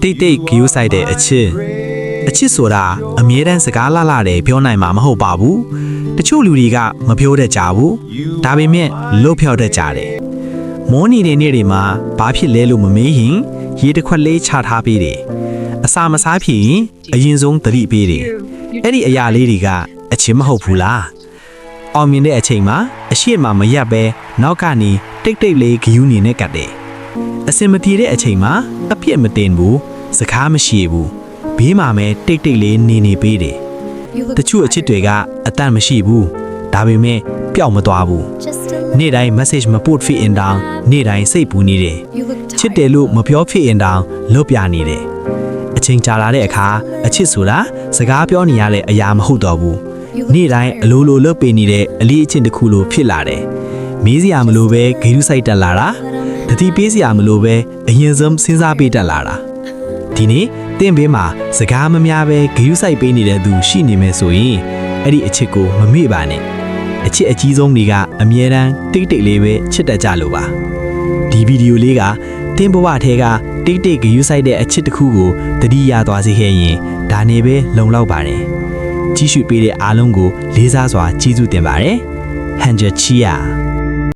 တိတ်ဂယူဆိုင်တဲ့အချစ်ဆိုတာအမြဲတမ်းစကားလှတယ်ပြောနိုင်မှာမဟုတ်ပါဘူးတချို့လူတွေကမပြောတတ်ကြဘူးဒါပေမဲ့လွတ်ဖြောက်တတ်ကြတယ်မောနေတဲ့နေ့တွေမှာဘာဖြစ်လဲလို့မမေးရင်ရေတစ်ခွက်လေးချထားပေးတယ်အစာမစားဖြစ်ရင်အရင်ဆုံးသတိပေးတယ်အဲ့ဒီအရာလေးတွေကအချစ်မဟုတ်ဘူးလားအောင်မြင်တဲ့အချိန်မှာအရှိမမရက်ပဲနောက်ကနေတိတ်လေးဂယူနေနဲ့ကတ်တယ်အစင်မပြေတဲ့အချိန်မှာအပြစ်မတင်ဘူးစကားမရှိဘူးဘေးမှာပဲတိတ်လေးနေပေးတယ်တချို့အချစ်တွေကအတန့်မရှိဘူးဒါပေမဲ့ပျောက်မသွားဘူးနေ့တိုင်း message မပို့ဖြစ်ရင်တောင်နေ့တိုင်းစိတ်ပူနေတယ်ချစ်တယ်လို့မပြောဖြစ်ရင်တောင်လွတ်ပြနေတယ်အချိန်ကြာလာတဲ့အခါအချစ်ဆိုတာစကားပြောနေရတဲ့အရာမဟုတ်တော့ဘူးနေ့တိုင်းအလိုလွတ်ပေးနေတဲ့အလေးအချင်းတစ်ခုလိုဖြစ်လာတယ်မေးစရာမလိုပဲဂရုစိုက်တက်လာတာတတိပေးစရာမလိုပဲအရင်ဆုံးစဉ်းစားပေးတက်လာတာဒီနေ့တင့်ဘေးမှာစကားမများပဲဂရုစိုက်ပေးနေတဲ့သူရှိနေမယ်ဆိုရင်အဲ့ဒီအချစ်ကိုမမေ့ပါနဲ့အချစ်အကြီးဆုံးတွေကအမြဲတမ်းတိတ်လေးပဲချစ်တတ်ကြလို့ပါဒီဗီဒီယိုလေးကတင်းဘဝထဲကတိတ်ဂရုစိုက်တဲ့အချစ်တစ်ခုကိုတတိယသွားစေခဲ့ရင်ဒါနေပဲလုံလောက်ပါတယ်ကြီးစုပေးတဲ့အားလုံးကိုလေးစားစွာကျေးဇူးတင်ပါတယ်ဟန်ဂျာချီယာ